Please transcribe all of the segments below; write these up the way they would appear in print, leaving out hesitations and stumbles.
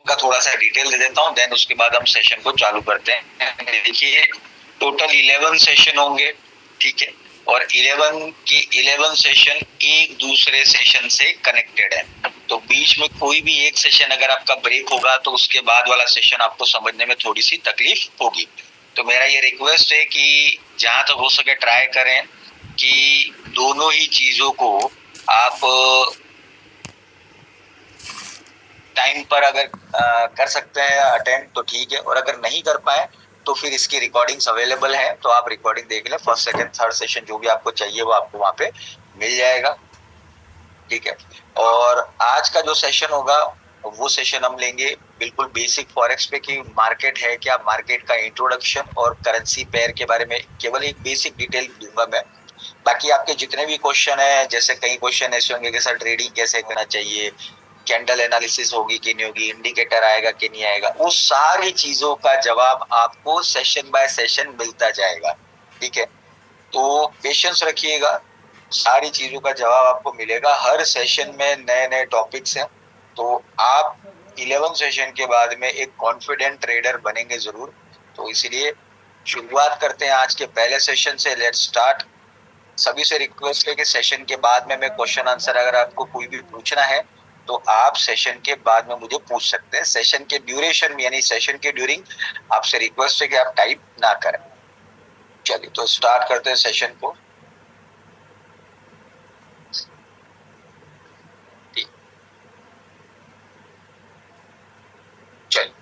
का थोड़ा सा डिटेल दे देता हूँ, देन उसके बाद हम सेशन को चालू करते हैं। देखिए टोटल 11 सेशन होंगे, ठीक है, और 11 सेशन एक दूसरे सेशन से कनेक्टेड है, तो बीच में कोई भी एक सेशन अगर आपका ब्रेक होगा तो उसके बाद वाला सेशन आपको समझने में थोड़ी सी तकलीफ होगी। तो मेरा ये रिक्वेस्ट है कि जहां तक हो सके ट्राई करें कि दोनों ही चीजों को आप टाइम पर अगर कर सकते हैं अटेंड तो ठीक है, और अगर नहीं कर पाए तो फिर इसकी रिकॉर्डिंग्स अवेलेबल है, तो आप रिकॉर्डिंग देख लें। फर्स्ट सेकंड थर्ड सेशन जो भी आपको चाहिए वो आपको वहां पे मिल जाएगा, ठीक है। और आज का जो सेशन होगा वो सेशन हम लेंगे बिल्कुल बेसिक फॉरेक्स पे कि मार्केट है क्या, मार्केट का इंट्रोडक्शन और करेंसी पेयर के बारे में केवल एक बेसिक डिटेल दूंगा मैं। बाकी आपके जितने भी क्वेश्चन है, जैसे कई क्वेश्चन ऐसे होंगे कि सर ट्रेडिंग कैसे करना चाहिए, कैंडल एनालिसिस होगी कि नहीं होगी, इंडिकेटर आएगा कि नहीं आएगा, वो सारी चीजों का जवाब आपको सेशन बाय सेशन मिलता जाएगा, ठीक है। तो पेशेंस रखिएगा, सारी चीजों का जवाब आपको मिलेगा। हर सेशन में नए नए टॉपिक्स हैं, तो आप 11 सेशन के बाद में एक कॉन्फिडेंट ट्रेडर बनेंगे जरूर। तो इसीलिए शुरुआत करते हैं आज के पहले सेशन से। Let's start. सभी से रिक्वेस्ट है कि सेशन के बाद में मैं क्वेश्चन आंसर अगर आपको कोई भी पूछना है तो आप सेशन के बाद में मुझे पूछ सकते हैं। सेशन के ड्यूरेशन में यानी सेशन के ड्यूरिंग आपसे रिक्वेस्ट है कि आप टाइप ना करें। चलिए तो स्टार्ट करते हैं सेशन को। चलिए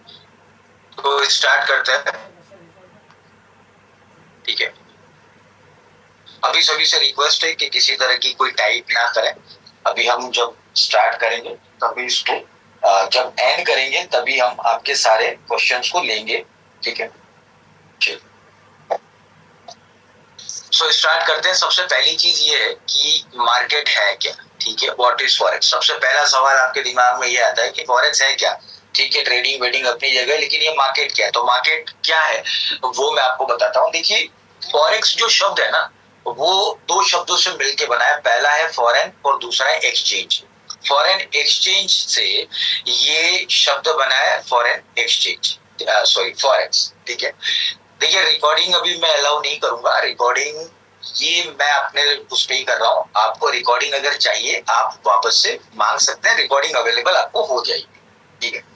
तो स्टार्ट करते हैं, ठीक है। अभी सभी से रिक्वेस्ट है कि किसी तरह की कोई टाइप ना करें। अभी हम जब स्टार्ट करेंगे तभी इसको जब एंड करेंगे तभी हम आपके सारे क्वेश्चंस को लेंगे, ठीक है। सो स्टार्ट करते हैं। सबसे पहली चीज ये है कि मार्केट है क्या, ठीक है। What is forex? सबसे पहला सवाल आपके दिमाग में ये आता है कि फॉरेक्स है क्या, ठीक है। ट्रेडिंग वेडिंग अपनी जगह, लेकिन ये मार्केट क्या है? तो मार्केट क्या है वो मैं आपको बताता हूँ। देखिए फॉरेक्स जो शब्द है ना वो दो शब्दों से मिलकर बना है। पहला है फॉरेन और दूसरा है एक्सचेंज। फॉरेन एक्सचेंज से ये शब्द बना है, फॉरेन एक्सचेंज, सॉरी फॉरेक्स, ठीक है। देखिए रिकॉर्डिंग अभी मैं अलाउ नहीं करूंगा, रिकॉर्डिंग ये मैं अपने उस पे ही कर रहा हूँ। आपको रिकॉर्डिंग अगर चाहिए आप वापस से मांग सकते हैं, रिकॉर्डिंग अवेलेबल आपको हो जाएगी, ठीक है।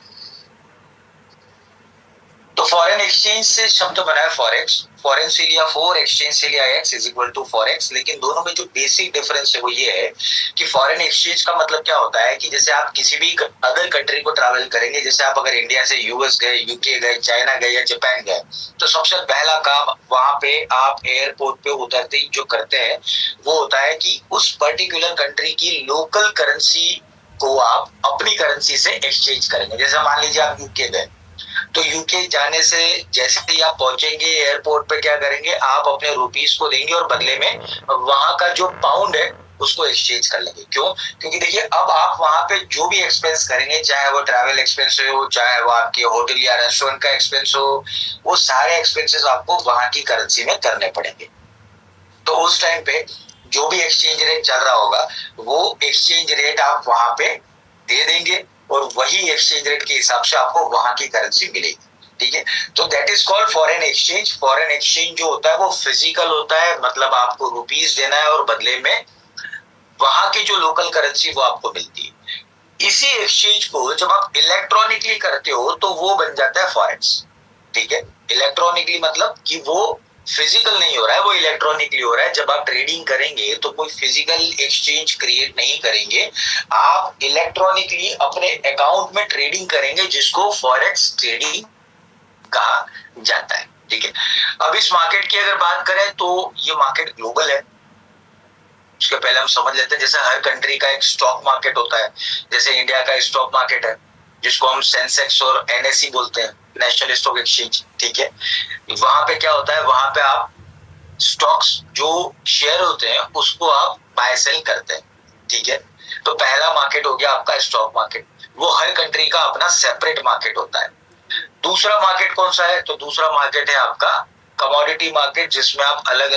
तो फॉरेन एक्सचेंज से शब्द बना है फॉरेक्स। फॉरेन से लिया फोर, एक्सचेंज से लिया X is equal to forex. लेकिन दोनों में जो बेसिक डिफरेंस है वो ये है कि फॉरेन एक्सचेंज का मतलब क्या होता है कि जैसे आप किसी भी अदर कंट्री को ट्रैवल करेंगे, जैसे आप अगर इंडिया से यूएस गए, यूके गए, चाइना गए या जापान गए, तो सबसे पहला काम वहां पे आप एयरपोर्ट पे उतरते ही जो करते हैं वो होता है कि उस पर्टिकुलर कंट्री की लोकल करेंसी को आप अपनी करेंसी से एक्सचेंज करेंगे। जैसे मान लीजिए आप यूके गए, तो यूके जाने से जैसे ही आप पहुंचेंगे एयरपोर्ट पे क्या करेंगे, आप अपने रुपीस को देंगे और बदले में वहां का जो पाउंड है उसको एक्सचेंज कर लेंगे। क्यों? क्योंकि देखिए अब आप वहां पे जो भी एक्सपेंस करेंगे, चाहे वो ट्रैवल एक्सपेंस हो, चाहे वो आपके होटल या रेस्टोरेंट का एक्सपेंस हो, वो सारे एक्सपेंसेस आपको वहां की करेंसी में करने पड़ेंगे। तो उस टाइम पे जो भी एक्सचेंज रेट चल रहा होगा वो एक्सचेंज रेट आप वहां पे दे देंगे और वही एक्सचेंज रेट के हिसाब से आपको वहां की करेंसी मिलेगी, ठीक है। तो that is called foreign exchange. Foreign exchange जो होता है वो फिजिकल होता है, मतलब आपको रुपीस देना है और बदले में वहां की जो लोकल करेंसी वो आपको मिलती है। इसी एक्सचेंज को जब आप इलेक्ट्रॉनिकली करते हो तो वो बन जाता है फॉरेक्स, ठीक है। इलेक्ट्रॉनिकली मतलब कि वो फिजिकल नहीं हो रहा है, वो इलेक्ट्रॉनिकली हो रहा है। जब आप ट्रेडिंग करेंगे तो कोई फिजिकल एक्सचेंज क्रिएट नहीं करेंगे, आप इलेक्ट्रॉनिकली अपने अकाउंट में ट्रेडिंग करेंगे, जिसको फॉरेक्स ट्रेडिंग कहा जाता है, ठीक है। अब इस मार्केट की अगर बात करें तो ये मार्केट ग्लोबल है। उसके पहले हम समझ लेते हैं, जैसे हर कंट्री का एक स्टॉक मार्केट होता है, जैसे इंडिया का स्टॉक मार्केट है जिसको हम सेंसेक्स और एनएसई बोलते हैं, नेशनल स्टॉक एक्सचेंज, ठीक है। वहां पे क्या होता है, वहां पे आप स्टॉक्स जो शेयर होते हैं उसको आप बाय सेल करते हैं, ठीक है। तो पहला मार्केट हो गया आपका स्टॉक मार्केट, वो हर कंट्री का अपना सेपरेट मार्केट होता है। दूसरा मार्केट कौन सा है? तो दूसरा मार्केट है आपका कमोडिटी मार्केट, जिसमें आप अलग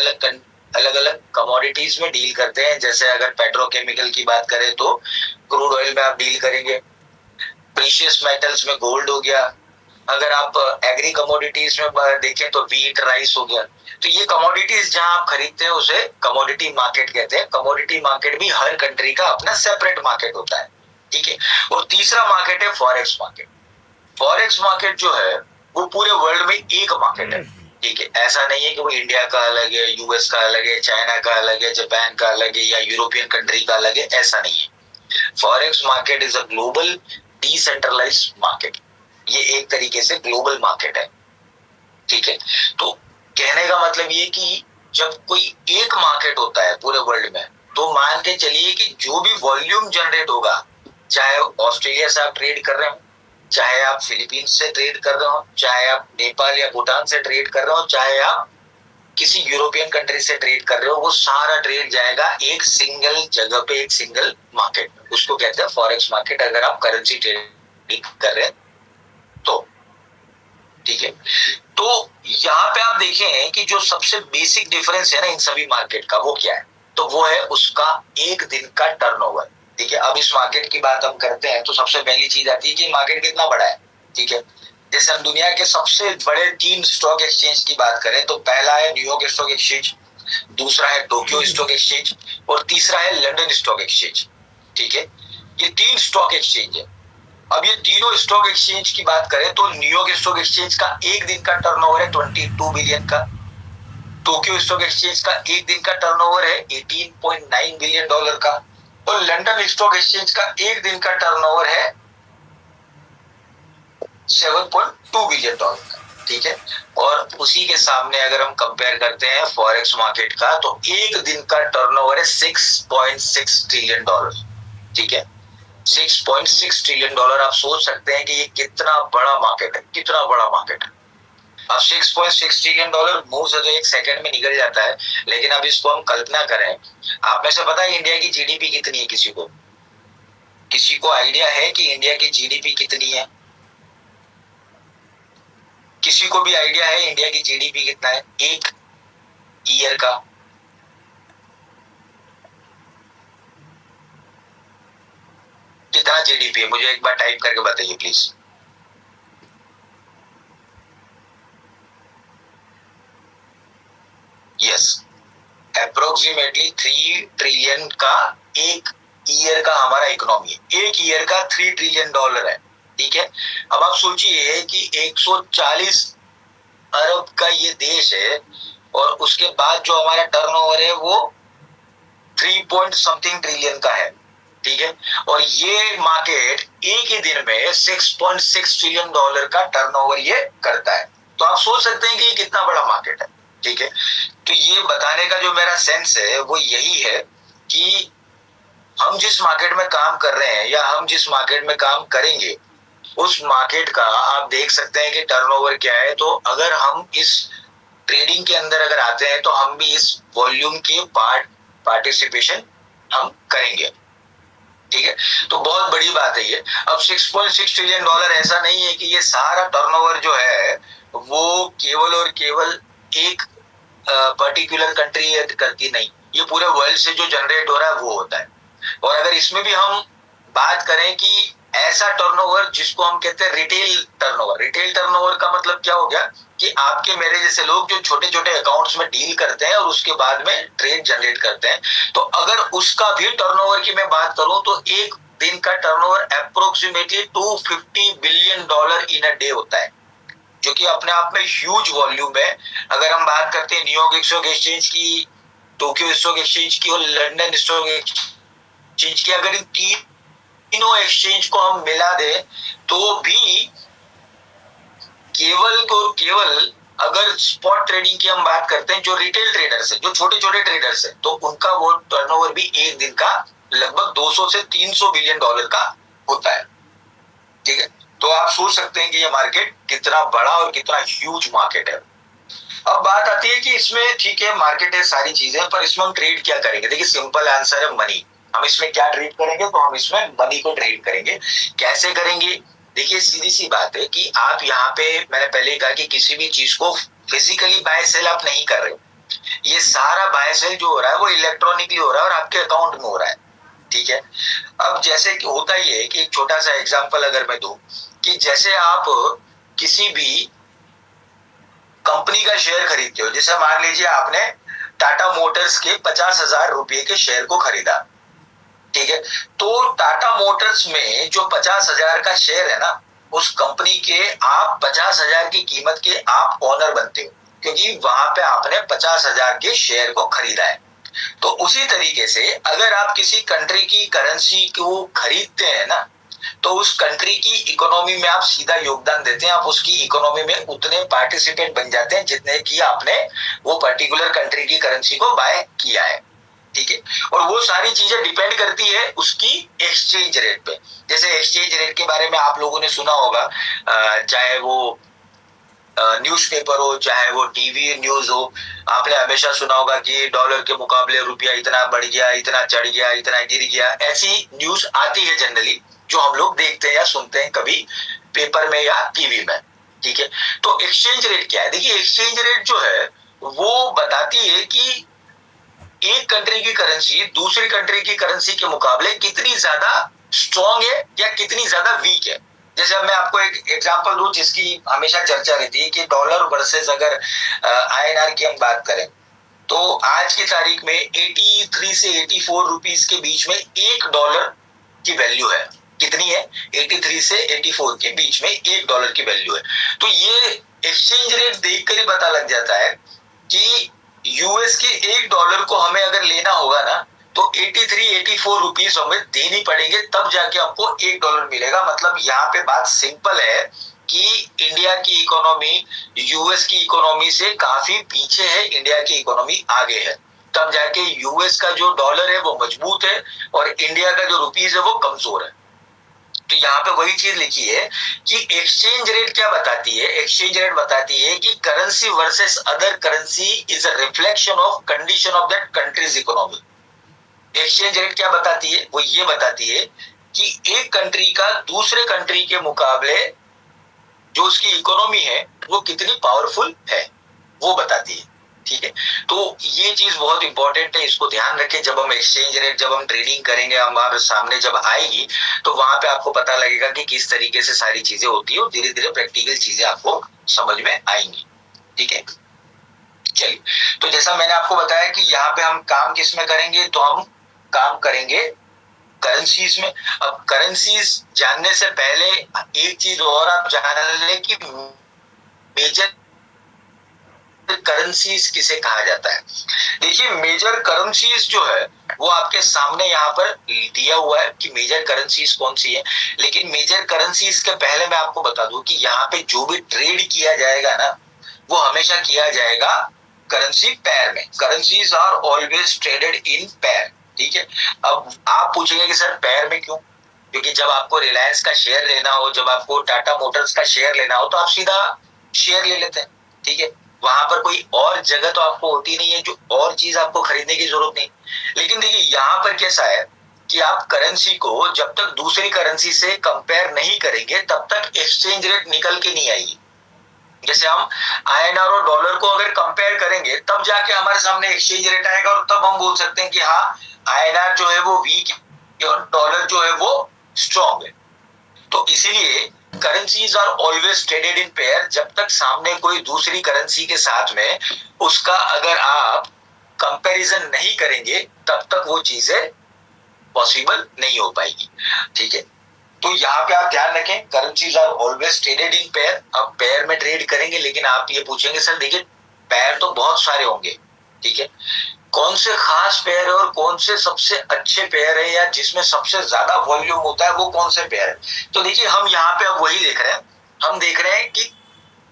अलग कमोडिटीज में डील करते हैं। जैसे अगर पेट्रोकेमिकल की बात करें तो क्रूड ऑयल में आप डील करेंगे, प्रीशियस मेटल्स में गोल्ड हो गया, अगर आप एग्री कमोडिटीज में देखें तो व्हीट, राइस हो गया। तो ये कमोडिटीज जहां आप खरीदते हैं उसे कमोडिटी मार्केट कहते हैं। कमोडिटी मार्केट भी हर कंट्री का अपना सेपरेट मार्केट होता है, ठीक है। और तीसरा मार्केट है फॉरेक्स मार्केट। फॉरेक्स मार्केट जो है वो पूरे वर्ल्ड में एक मार्केट है, ठीक है। ऐसा नहीं है कि वो इंडिया का अलग है, यूएस का अलग है, चाइना का अलग है, जापान का अलग है या यूरोपियन कंट्री का अलग है, ऐसा नहीं है। Forex market is a global decentralised market. ये एक तरीके से ग्लोबल मार्केट है, ठीक है। तो कहने का मतलब ये कि जब कोई एक मार्केट होता है पूरे वर्ल्ड में, तो मान के चलिए कि जो भी वॉल्यूम जनरेट होगा, चाहे ऑस्ट्रेलिया से आप ट्रेड कर रहे हो, चाहे आप फिलीपींस से ट्रेड कर रहे हो, चाहे आप नेपाल या भूटान से ट्रेड कर रहे हो, चाहे आप किसी यूरोपियन कंट्री से ट्रेड कर रहे हो, वो सारा ट्रेड जाएगा एक सिंगल जगह पे, एक सिंगल मार्केट में। उसको कहते हैं फॉरेक्स मार्केट, अगर आप करेंसी ट्रेड कर रहे हैं तो, ठीक है। तो यहाँ पे आप देखें कि जो सबसे बेसिक डिफरेंस है ना इन सभी मार्केट का, वो क्या है? तो वो है उसका एक दिन का टर्नओवर, ठीक है। अब इस मार्केट की बात हम करते हैं तो सबसे पहली चीज आती है कि मार्केट कितना बड़ा है, ठीक है। जैसे हम दुनिया के सबसे बड़े 3 स्टॉक एक्सचेंज की बात करें तो पहला है न्यूयॉर्क स्टॉक एक्सचेंज, दूसरा है टोक्यो स्टॉक एक्सचेंज और तीसरा है लंदन स्टॉक एक्सचेंज, ठीक है। ये 3 स्टॉक एक्सचेंज है। अब ये तीनों स्टॉक एक्सचेंज की बात करें तो न्यूयॉर्क स्टॉक एक्सचेंज का एक दिन का टर्नओवर है 22 बिलियन का, टोक्यो स्टॉक एक्सचेंज का एक दिन का टर्नओवर है 18.9 बिलियन डॉलर का, और लंदन स्टॉक एक्सचेंज का एक दिन का टर्नओवर है 7.2 बिलियन डॉलर का, ठीक है। और उसी के सामने अगर हम कंपेयर करते हैं फॉरेक्स मार्केट का, तो एक दिन का टर्नओवर है 6.6 ट्रिलियन डॉलर, ठीक है। 6.6 ट्रिलियन डॉलर। आप सोच सकते हैं कि ये कितना बड़ा मार्केट है, कितना बड़ा मार्केट है। अब 6.6 ट्रिलियन डॉलर मुंह से तो एक सेकंड में निकल जाता है, लेकिन अब इसको हम कल्पना करें, आप में से पता है इंडिया की जीडीपी कितनी है? किसी को आइडिया है कि इंडिया की जीडीपी कितनी है? किसी को भी आइडिया है इंडिया की जीडीपी कितना है एक ईयर का? कितना जीडीपी है? मुझे एक बार टाइप करके बताइए प्लीज। यस, अप्रोक्सीमेटली 3 ट्रिलियन का एक ईयर का हमारा इकोनॉमी है। एक ईयर का 3 ट्रिलियन डॉलर है, ठीक है। अब आप सोचिए कि 140 अरब का ये देश है और उसके बाद जो हमारा टर्नओवर है वो 3 पॉइंट समथिंग ट्रिलियन का है, ठीक है। और ये मार्केट एक ही दिन में 6.6 ट्रिलियन डॉलर का टर्नओवर ये करता है। तो आप सोच सकते हैं कि ये कितना बड़ा मार्केट है, ठीक है। तो ये बताने का जो मेरा सेंस है वो यही है कि हम जिस मार्केट में काम कर रहे हैं या हम जिस मार्केट में काम करेंगे, उस मार्केट का आप देख सकते हैं कि टर्नओवर क्या है। तो अगर हम इस ट्रेडिंग के अंदर अगर आते हैं तो हम भी इस वॉल्यूम के पार्टिसिपेशन हम करेंगे, ठीक है। तो बहुत बड़ी बात है ये। अब 6.6 ट्रिलियन डॉलर ऐसा नहीं है कि ये सारा टर्नओवर जो है वो केवल और केवल एक पर्टिकुलर कंट्री करती नहीं, ये पूरे वर्ल्ड से जो जनरेट हो रहा है वो होता है। और अगर इसमें भी हम बात करें कि ऐसा टर्नओवर जिसको हम कहते हैं रिटेल टर्नओवर, रिटेल टर्नओवर का मतलब क्या हो गया कि आपके मेरे जैसे लोग जो छोटे छोटे अकाउंट्स में डील करते हैं और उसके बाद में ट्रेड जनरेट करते हैं, तो अगर उसका भी टर्नओवर की मैं बात करूं तो एक दिन का turnover approximately 250 billion dollar in a day होता है, जो कि अपने आप में ह्यूज वॉल्यूम है। अगर हम बात करते हैं न्यूयॉर्क स्टॉक एक्सचेंज की, टोक्यो स्टॉक एक्सचेंज की और लंदन स्टॉक एक्सचेंज की, अगर इन तीनों एक्सचेंज को हम मिला दे तो भी केवल अगर स्पॉट ट्रेडिंग की हम बात करते हैं, जो रिटेल ट्रेडर्स है, जो छोटे छोटे ट्रेडर्स है, तो उनका वो टर्नओवर भी एक दिन का लगभग 200 से 300 बिलियन डॉलर का होता है, ठीक है। तो आप सोच सकते हैं कि ये मार्केट कितना बड़ा और कितना ह्यूज मार्केट है। अब बात आती है कि इसमें ठीक है मार्केट है, सारी चीजें, पर इसमें हम ट्रेड क्या करेंगे? देखिए सिंपल आंसर है मनी। हम इसमें क्या ट्रेड करेंगे? तो हम इसमें मनी को ट्रेड करेंगे। कैसे करेंगे? देखिए सीधी सी बात है कि आप यहाँ पे, मैंने पहले ही कहा कि किसी भी चीज को फिजिकली बाय सेल आप नहीं कर रहे, ये सारा बाय सेल जो हो रहा है वो इलेक्ट्रॉनिकली हो रहा है और आपके अकाउंट में हो रहा है, ठीक है। अब जैसे कि होता ही है कि एक छोटा सा एग्जांपल अगर मैं दूं कि जैसे आप किसी भी कंपनी का शेयर खरीदते हो, जैसे मान लीजिए आपने टाटा मोटर्स के 50,000 रुपए के शेयर को खरीदा, ठीक है। तो टाटा मोटर्स में जो 50,000 का शेयर है ना, उस कंपनी के आप 50,000 की कीमत के आप ओनर बनते हो, क्योंकि वहां पे आपने 50,000 के शेयर को खरीदा है। तो उसी तरीके से अगर आप किसी कंट्री की करेंसी को खरीदते हैं ना, तो उस कंट्री की इकोनॉमी में आप सीधा योगदान देते हैं, आप उसकी इकोनॉमी में उतने पार्टिसिपेट बन जाते हैं जितने की आपने वो पर्टिकुलर कंट्री की करेंसी को बाय किया है, ठीक है। और वो सारी चीजें डिपेंड करती है उसकी एक्सचेंज रेट पे। जैसे एक्सचेंज रेट के बारे में आप लोगों ने सुना होगा, चाहे वो न्यूज़पेपर हो, चाहे वो टीवी न्यूज हो, आपने हमेशा सुना होगा कि डॉलर के मुकाबले रुपया इतना बढ़ गया, इतना चढ़ गया, इतना गिर गया, ऐसी न्यूज आती है जनरली, जो हम लोग देखते हैं या सुनते हैं कभी पेपर में या टीवी में, ठीक है। तो एक्सचेंज रेट क्या है? देखिए, एक्सचेंज रेट जो है वो बताती है कि एक कंट्री की करेंसी दूसरी कंट्री की करेंसी के मुकाबले कितनी ज्यादा स्ट्रॉन्ग है या कितनी ज्यादा वीक है। जैसे अब मैं आपको एक एग्जांपल दूं जिसकी हमेशा चर्चा रहती है कि डॉलर वर्सेस अगर आईएनआर की हम बात करें, तो आज की तारीख में 83 से 84 रुपीस के बीच में एक डॉलर की वैल्यू है। कितनी है? 83 से 84 के बीच में एक डॉलर की वैल्यू है। तो ये एक्सचेंज रेट देखकर ही पता लग जाता है कि यूएस के एक डॉलर को हमें अगर लेना होगा ना, तो 83-84 रुपीस हमें देनी पड़ेंगे, तब जाके हमको एक डॉलर मिलेगा। मतलब यहाँ पे बात सिंपल है कि इंडिया की इकोनॉमी यूएस की इकोनॉमी से काफी पीछे है, इंडिया की इकोनॉमी आगे है। तब जाके यूएस का जो डॉलर है वो मजबूत है और इंडिया का जो रुपीस है वो कमजोर है। तो यहाँ पे वही चीज लिखी है कि एक्सचेंज रेट क्या बताती है? एक्सचेंज रेट बताती है कि currency versus other currency is a reflection of condition of that countries economy. Exchange rate क्या बताती है? वो ये बताती है कि एक कंट्री का दूसरे कंट्री के मुकाबले जो उसकी इकोनॉमी है वो कितनी पावरफुल है, वो बताती है, ठीक है। तो ये चीज बहुत इंपॉर्टेंट है, इसको ध्यान रखें। जब हम एक्सचेंज रेट जब हम ट्रेडिंग करेंगे, हमारे सामने जब आएगी, तो वहां पे आपको पता लगेगा कि किस तरीके से सारी चीजें होती है और धीरे धीरे प्रैक्टिकल चीजें आपको समझ में आएंगी, ठीक है। चलिए, तो जैसा मैंने आपको बताया कि यहाँ पे हम काम किस में करेंगे, तो हम काम करेंगे करेंसीज में। अब करेंसीज जानने से पहले एक चीज और आप जान लें कि मेजर करेंसीज किसे कहा जाता है। देखिए, मेजर करेंसीज जो है वो आपके सामने यहाँ पर दिया हुआ है कि मेजर करेंसीज कौन सी है। लेकिन मेजर करेंसीज के पहले मैं आपको बता दूं कि यहाँ पे जो भी ट्रेड किया जाएगा ना, वो हमेशा किया जाएगा करेंसी पेयर में। Currencies are always traded in pair, ठीक है। अब आप पूछेंगे कि सर पेयर में क्यों? क्योंकि जब आपको रिलायंस का शेयर लेना हो, जब आपको टाटा मोटर्स का शेयर लेना हो, तो आप सीधा शेयर ले लेते हैं, ठीक है। वहां पर कोई और जगह तो आपको होती नहीं है जो और चीज आपको खरीदने की जरूरत नहीं। लेकिन देखिए, यहाँ पर कैसा है कि आप करेंसी को जब तक दूसरी करेंसी से कंपेयर नहीं करेंगे, तब तक एक्सचेंज रेट निकल के नहीं आएगी। जैसे हम आईएनआर और डॉलर को अगर कंपेयर करेंगे, तब जाके हमारे सामने एक्सचेंज रेट आएगा और तब हम बोल सकते हैं कि हाँ, आईएनआर जो है वो वीक है और डॉलर जो है वो स्ट्रॉन्ग है। तो इसीलिए currencies are always traded in pair. जब तक सामने कोई दूसरी करेंसी के साथ में उसका अगर आप कंपैरिजन नहीं करेंगे, तब तक वो चीजें पॉसिबल नहीं हो पाएगी, ठीक है। तो यहाँ पे आप ध्यान रखें, currencies are always traded in pair. अब पेयर में ट्रेड करेंगे, लेकिन आप ये पूछेंगे सर देखिए पेयर तो बहुत सारे होंगे, ठीक है, कौन से खास पेयर है और कौन से सबसे अच्छे पेयर है या जिसमें सबसे ज्यादा वॉल्यूम होता है वो कौन से पेयर है? तो देखिए, हम यहाँ पे अब वही देख रहे हैं, हम देख रहे हैं कि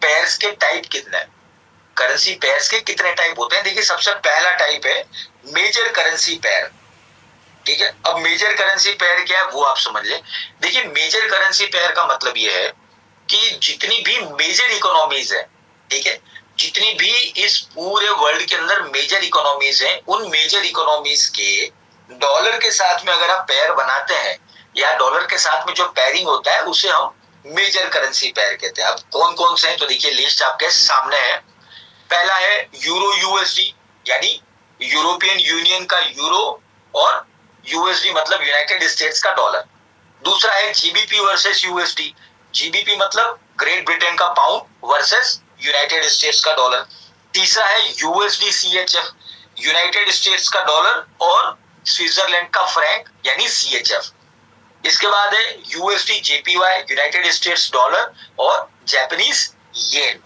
पेयर्स के टाइप कितने हैं, करेंसी पेयर्स के कितने टाइप होते हैं। देखिए, सबसे पहला टाइप है मेजर करेंसी पेयर, ठीक है। अब मेजर करेंसी पेयर क्या है वो आप समझ लें। देखिए, मेजर करेंसी पेयर का मतलब ये है कि जितनी भी मेजर इकोनॉमीज है, ठीक है, जितनी भी इस पूरे वर्ल्ड के अंदर मेजर इकोनॉमीज हैं, उन मेजर इकोनॉमीज के डॉलर के साथ में अगर आप पेयर बनाते हैं या डॉलर के साथ में जो पेयरिंग होता है, उसे हम मेजर करेंसी पेयर कहते हैं। अब कौन कौन से हैं, तो देखिए लिस्ट आपके सामने है। पहला है यूरो यूएसडी, यानी यूरोपियन यूनियन का यूरो और यूएसडी मतलब यूनाइटेड स्टेट्स का डॉलर। दूसरा है जीबीपी वर्सेस यूएसडी, जीबीपी मतलब ग्रेट ब्रिटेन का पाउंड वर्सेस यूनाइटेड स्टेट्स का डॉलर। तीसरा है यूएसडी सीएचएफ, यूनाइटेड स्टेट्स का डॉलर और स्विट्जरलैंड का फ्रैंक यानी सीएचएफ। इसके बाद है USD JPY, United States dollar और जापानीज येन।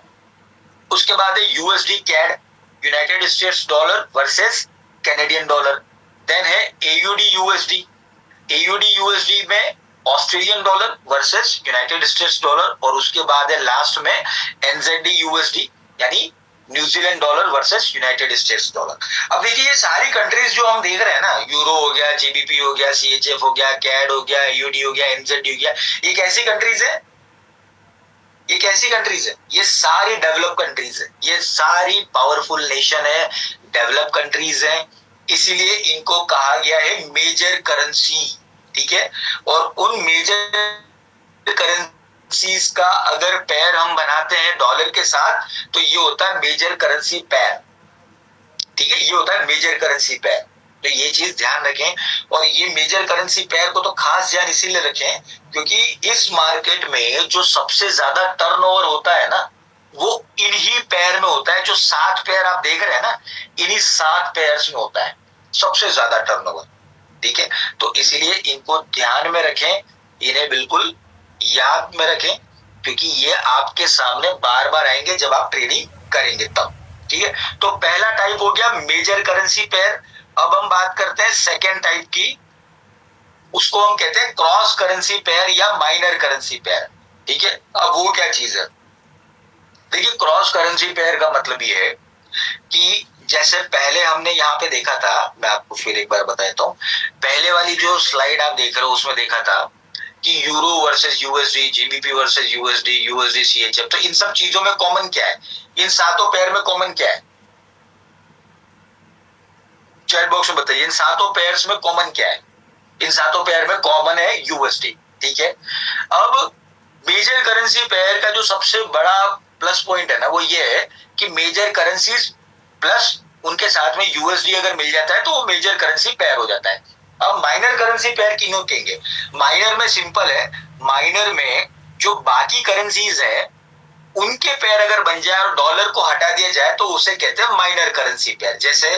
उसके बाद है USD CAD, United States dollar versus Canadian dollar. Then है एयूडी यूएसडी, एयूडी यूएसडी में Australian dollar versus United States dollar. और उसके बाद है लास्ट में एनजेडी यूएसडी यानी New Zealand dollar versus United States dollar. अब देखिए ये सारी कंट्रीज जो हम देख रहे हैं ना, यूरो हो गया, जीबीपी हो गया, सीएचएफ हो गया, कैड हो गया, एयूडी हो गया, एनजेडी हो गया, ये कैसी कंट्रीज है? ये कैसी कंट्रीज है? ये सारी डेवलप कंट्रीज है, ये सारी पावरफुल नेशन है, डेवलप कंट्रीज है, इसीलिए इनको कहा गया है मेजर करेंसी। ठीक है, और उन मेजर करेंसीज का अगर पेयर हम बनाते हैं डॉलर के साथ तो ये होता है मेजर करेंसी पेयर। ठीक है, ये होता है मेजर करेंसी पेयर। तो ये चीज ध्यान रखें, और ये मेजर करेंसी पेयर को तो खास ध्यान इसीलिए रखें क्योंकि इस मार्केट में जो सबसे ज्यादा टर्नओवर होता है ना वो इन्हीं पेयर में होता है। जो 7 पेयर आप देख रहे हैं ना, इन्हीं 7 पेयर्स में होता है सबसे ज्यादा टर्नओवर। ठीक है, तो इसीलिए इनको ध्यान में रखें, इन्हें बिल्कुल याद में रखें क्योंकि ये आपके सामने बार बार आएंगे जब आप ट्रेडिंग करेंगे तब। ठीक है, तो पहला टाइप हो गया मेजर करेंसी पेयर। अब हम बात करते हैं सेकेंड टाइप की, उसको हम कहते हैं क्रॉस करेंसी पेयर या माइनर करेंसी पेयर। ठीक है, अब वो क्या चीज है? देखिए क्रॉस करेंसी पेयर का मतलब ये है कि जैसे पहले हमने यहाँ पे देखा था, मैं आपको फिर एक बार बताता हूँ, पहले वाली जो स्लाइड आप देख रहे हो उसमें देखा था कि euro versus USD, GBP versus USD, USD CHF. तो इन सब चीजों में कॉमन क्या है? इन 7 पेयर में कॉमन क्या है? चैट बॉक्स में बताइए, इन 7 पेयर्स में कॉमन क्या है? इन 7 पेयर में कॉमन है यूएसडी। ठीक है, अब मेजर करेंसी पेयर का जो सबसे बड़ा प्लस पॉइंट है ना वो ये है कि मेजर करेंसीज प्लस उनके साथ में यूएसडी अगर मिल जाता है तो वो मेजर करेंसी पेयर हो जाता है। अब माइनर करेंसी पेयर किन्हों कहेंगे? माइनर में सिंपल है, माइनर में जो बाकी करेंसीज है उनके पेयर अगर बन जाए और डॉलर को हटा दिया जाए तो उसे कहते हैं माइनर करेंसी पेयर। जैसे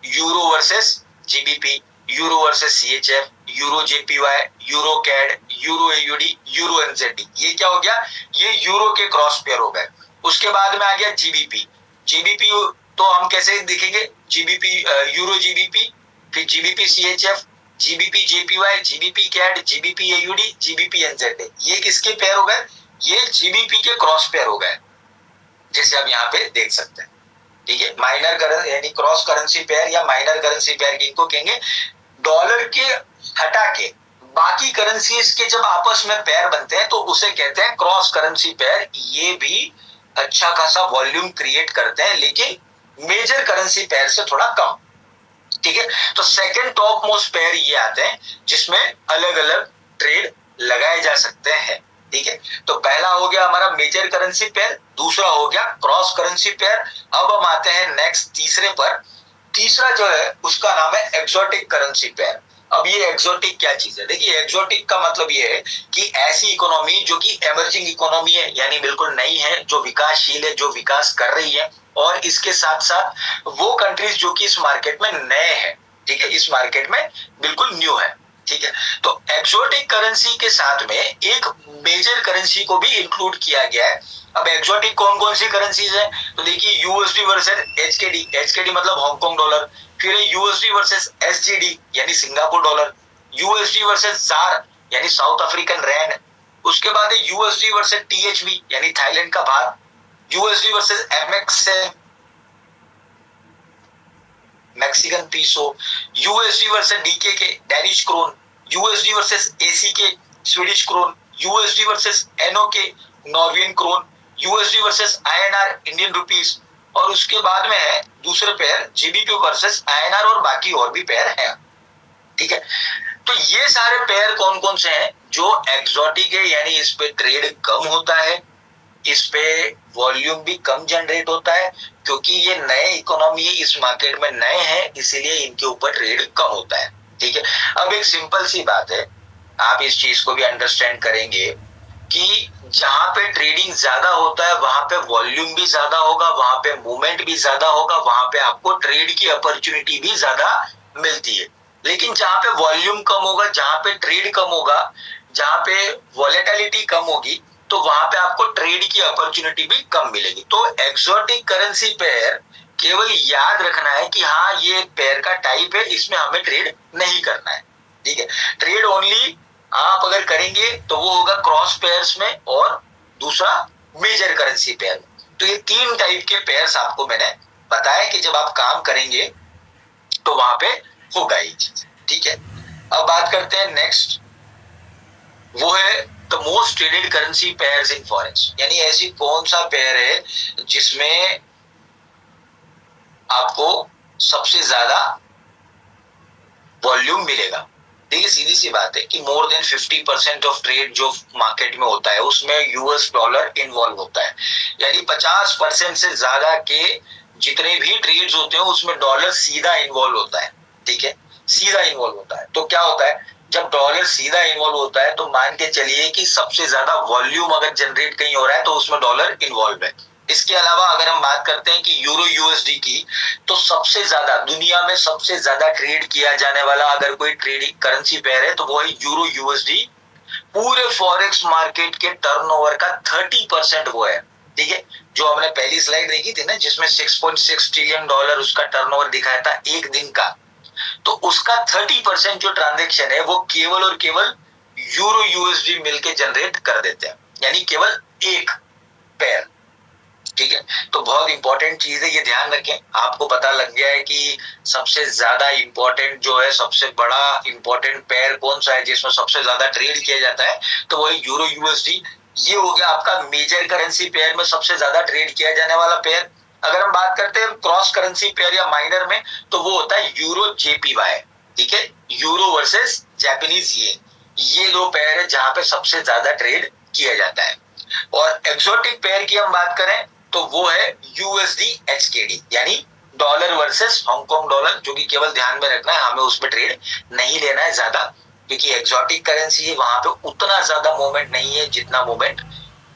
euro versus GBP, euro versus CHF, euro JPY, euro CAD, euro AUD, euro NZD. ये क्या हो गया? ये यूरो के क्रॉस पेयर हो गए। उसके बाद में आ गया जीबीपी। जीबीपी तो हम कैसे दिखेंगे? जीबीपी यूरो जीबीपी, फिर GBP CHF, GBP JPY, GBP CAD, GBP AUD, GBP NZD. ये किसके पेयर हो गए? ये जीबीपी के क्रॉस पेयर हो गए, जैसे आप यहाँ पे देख सकते हैं। ठीक है, माइनर करेंसी यानी क्रॉस करेंसी पेयर या माइनर करेंसी पेयर किनको कहेंगे? डॉलर के हटा के बाकी करेंसीज के जब आपस में पेयर बनते हैं तो उसे कहते हैं क्रॉस करेंसी पेयर। ये भी अच्छा खासा वॉल्यूम क्रिएट करते हैं लेकिन मेजर करेंसी पेयर से थोड़ा कम। ठीक है, तो सेकंड टॉप मोस्ट पेयर ये आते हैं जिसमें अलग अलग ट्रेड लगाए जा सकते हैं। ठीक है, तो पहला हो गया हमारा मेजर करेंसी पेयर, दूसरा हो गया क्रॉस करेंसी पेयर। अब हम आते हैं नेक्स्ट तीसरे पर। तीसरा जो है उसका नाम है एक्सोटिक करेंसी पेयर। अब ये एक्सोटिक क्या चीज है? देखिए एक्सोटिक का मतलब ये है कि ऐसी इकोनॉमी जो कि एमर्जिंग इकोनॉमी है यानी बिल्कुल नई है, जो विकासशील है, जो विकास कर रही है, और इसके साथ साथ वो कंट्रीज जो कि इस मार्केट में नए हैं। ठीक है, इस मार्केट में बिल्कुल न्यू है। ठीक है, तो एक्सोटिक करेंसी के साथ में एक मेजर करेंसी को भी इंक्लूड किया गया है। अब एक्सोटिक कौन कौन सी करेंसीज है? तो देखिए यूएसडी वर्सेस एचकेडी, एचकेडी मतलब हांगकांग डॉलर, फिर यूएसडी वर्सेस एसजीडी यानी सिंगापुर डॉलर, यूएसडी वर्सेस ज़ार यानी साउथ अफ्रीकन रैंड, उसके बाद है यूएसडी वर्सेस टीएचवी यानी थाईलैंड का बात, USD versus MXM Mexican peso, USD versus DKK Danish krone, USD versus ACK Swedish krone, USD versus NOK Norwegian krone, USD versus INR Indian rupees, और उसके बाद में है दूसरे पेयर जीबीपी वर्सेस आईएनआर, और बाकी और भी पेयर हैं। ठीक है, तो ये सारे पेयर कौन कौन से हैं? जो एक्सोटिक है यानी इस पे ट्रेड कम होता है, इस पे वॉल्यूम भी कम जनरेट होता है क्योंकि ये नए इकोनॉमी इस मार्केट में नए हैं, इसीलिए इनके ऊपर ट्रेड कम होता है। ठीक है। अब एक सिंपल सी बात है, आप इस चीज को भी अंडरस्टैंड करेंगे कि जहां पे ट्रेडिंग ज्यादा होता है वहां पे वॉल्यूम भी ज्यादा होगा, वहां पे मूवमेंट भी ज्यादा होगा, वहां पे आपको ट्रेड की अपॉर्चुनिटी भी ज्यादा मिलती है। लेकिन जहां पे वॉल्यूम कम होगा, जहां पे ट्रेड कम होगा, जहां पे वॉलेटिलिटी कम होगी, तो वहां पे आपको ट्रेड की अपॉर्चुनिटी भी कम मिलेगी। तो एक्सोटिक करेंसी पेयर केवल याद रखना है कि हाँ ये पेयर का टाइप है, इसमें हमें ट्रेड नहीं करना है। ठीक है, ट्रेड ओनली आप अगर करेंगे तो वो होगा क्रॉस पेयर्स में और दूसरा मेजर करेंसी पेयर में। तो ये 3 टाइप के पेयर्स आपको मैंने बताया कि जब आप काम करेंगे तो वहां पे होगा ये चीज। ठीक है, अब बात करते हैं नेक्स्ट, वो है the most traded currency pairs in forex. यानी ऐसी कौन सा पेयर है जिसमें आपको सबसे ज्यादा वॉल्यूम मिलेगा। देखिए सीधी सी बात है कि मोर देन 50% ऑफ ट्रेड जो मार्केट में होता है उसमें यूएस डॉलर इन्वॉल्व होता है। यानी 50% से ज्यादा के जितने भी ट्रेड्स होते हैं उसमें डॉलर सीधा इन्वॉल्व होता है। ठीक है, सीधा इन्वॉल्व होता है। तो क्या होता है, जब डॉलर सीधा इन्वॉल्व होता है तो मान के चलिए कि सबसे ज्यादा वॉल्यूम अगर जनरेट कहीं हो रहा है तो उसमें डॉलर इन्वॉल्व है। इसके अलावा अगर हम बात करते हैं कि यूरो यूएसडी की, तो सबसे ज्यादा दुनिया में सबसे ज्यादा ट्रेड किया जाने वाला अगर कोई ट्रेडिंग करेंसी पेयर है तो वो है यूरो यूएसडी। पूरे फॉरेक्स मार्केट के टर्नओवर का 30% वो है। ठीक है, जो हमने पहली स्लाइड देखी थी ना जिसमें 6.6 ट्रिलियन डॉलर उसका टर्नओवर दिखाया था एक दिन का, तो उसका 30% जो ट्रांजेक्शन है वो केवल और केवल यूरो यूएसडी मिलके जनरेट कर देते हैं, यानी केवल एक पेयर। ठीक है, तो बहुत इंपॉर्टेंट चीज है, ये ध्यान रखें। आपको पता लग गया है कि सबसे ज्यादा इंपॉर्टेंट जो है, सबसे बड़ा इंपॉर्टेंट पेयर कौन सा है जिसमें सबसे ज्यादा ट्रेड किया जाता है, तो वो यूरो यूएसडी। ये हो गया आपका मेजर करेंसी पेयर में सबसे ज्यादा ट्रेड किया जाने वाला पेयर। अगर हम बात करते हैं क्रॉस करेंसी पेयर या माइनर में, तो वो होता है यूरो जेपीवाई। ठीक है, यूरो वर्सेस जापानीज येन, ये दो पेयर है जहां पे सबसे ज्यादा ट्रेड किया जाता है। और एक्सोटिक पेयर की हम बात करें तो वो है यूएसडी एचकेडी, यानी डॉलर वर्सेस हांगकांग डॉलर, जो कि केवल ध्यान में रखना है हमें उसमें ट्रेड नहीं लेना है ज्यादा, क्योंकि एक्सोटिक करेंसी है, वहां पे उतना ज्यादा मूवमेंट नहीं है जितना मूवमेंट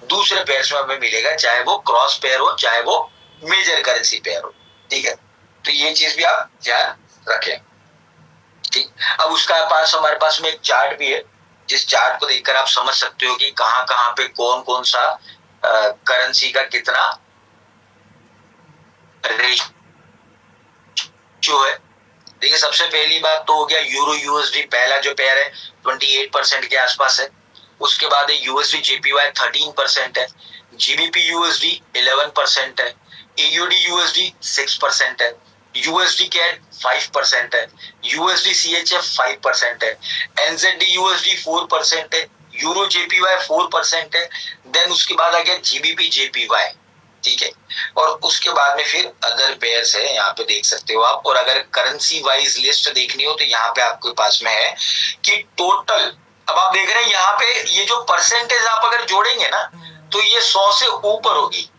दूसरे पेयर्स में हमें मिलेगा, चाहे वो क्रॉस पेयर हो चाहे वो मेजर करेंसी पेयर हो। ठीक है, तो ये चीज भी आप ध्यान रखें। ठीक, अब उसका पास हमारे पास में एक चार्ट भी है, जिस चार्ट को देखकर आप समझ सकते हो कि कहां कहां पे कौन कौन सा करेंसी का कितना रेशियो है। देखिए सबसे पहली बात तो हो गया यूरो यूएसडी, पहला जो पेयर है 28% के आसपास है। उसके बाद है यूएसडी जेपीवाई 13% है, जीबीपी यूएसडी 11% है, एयूडी यूएसडी 6% है, यूएसडी कैड 5% है, यूएसडी सीएचएफ 5% है, एनजेडी यूएसडी 4% है, यूरो जेपीवाई 4% है। देन उसके बाद आ गया जीबीपी जेपीवाई। ठीक है, और उसके बाद में फिर अदर पेयर्स है, यहाँ पे देख सकते हो आप। और अगर करेंसी वाइज लिस्ट देखनी हो तो यहाँ पे आपके पास में है कि टोटल, अब आप देख रहे हैं यहाँ पे ये जो परसेंटेज आप अगर जोड़ेंगे ना तो ये 100 से ऊपर होगी।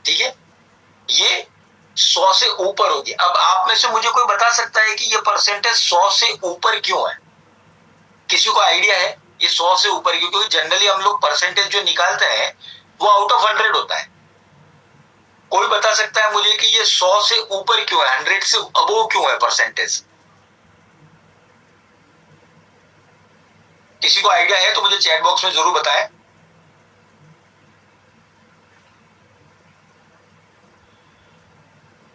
ठीक है, ये 100 से ऊपर होगी। अब आप में से मुझे कोई बता सकता है कि ये परसेंटेज 100 से ऊपर क्यों है? किसी को आइडिया है ये 100 से ऊपर क्यों? क्योंकि जनरली हम लोग परसेंटेज जो निकालते हैं वो आउट ऑफ 100 होता है। कोई बता सकता है मुझे कि ये 100 से ऊपर क्यों है, 100 से अबोव क्यों है परसेंटेज? किसी को आइडिया है तो मुझे चैट बॉक्स में जरूर बताएं।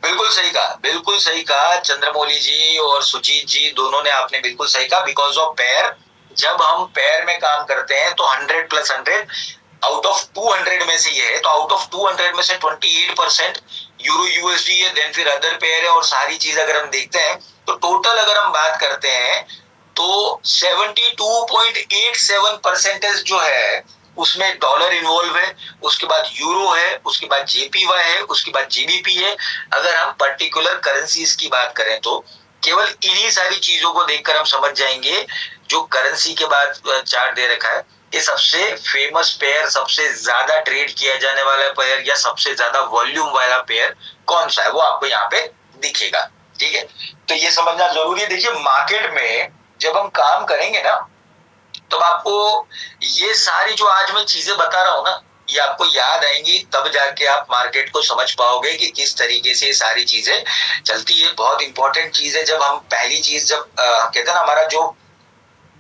बिल्कुल सही कहा, बिल्कुल सही कहा चंद्रमौली जी और सुजीत जी, दोनों ने आपने बिल्कुल सही कहा। बिकॉज ऑफ पेयर, जब हम पेयर में काम करते हैं तो 100 + 100 आउट ऑफ 200 में से ये है, तो आउट ऑफ 200 में से 28% यूरो यूएसडी है, देन फिर अदर पेयर है, और सारी चीज अगर हम देखते हैं तो टोटल अगर हम बात करते हैं तो 72.87% जो है उसमें डॉलर इन्वॉल्व है, उसके बाद यूरो है, उसके बाद जेपीवाई है, उसके बाद जीबीपी है। अगर हम पर्टिकुलर करेंसीज की बात करें तो केवल इन्हीं सारी चीजों को देखकर हम समझ जाएंगे जो करेंसी के बाद चार्ट दे रखा है कि सबसे फेमस पेयर, सबसे ज्यादा ट्रेड किया जाने वाला पेयर या सबसे ज्यादा वॉल्यूम वाला पेयर कौन सा है, वो आपको यहाँ पे दिखेगा। ठीक है, तो ये समझना जरूरी है। देखिए मार्केट में जब हम काम करेंगे ना, तो आपको ये सारी जो आज मैं चीजें बता रहा हूं ना, ये आपको याद आएंगी, तब जाके आप मार्केट को समझ पाओगे कि किस तरीके से ये सारी चीजें चलती है। बहुत इंपॉर्टेंट चीज है। जब हम पहली चीज जब कहते हैं ना,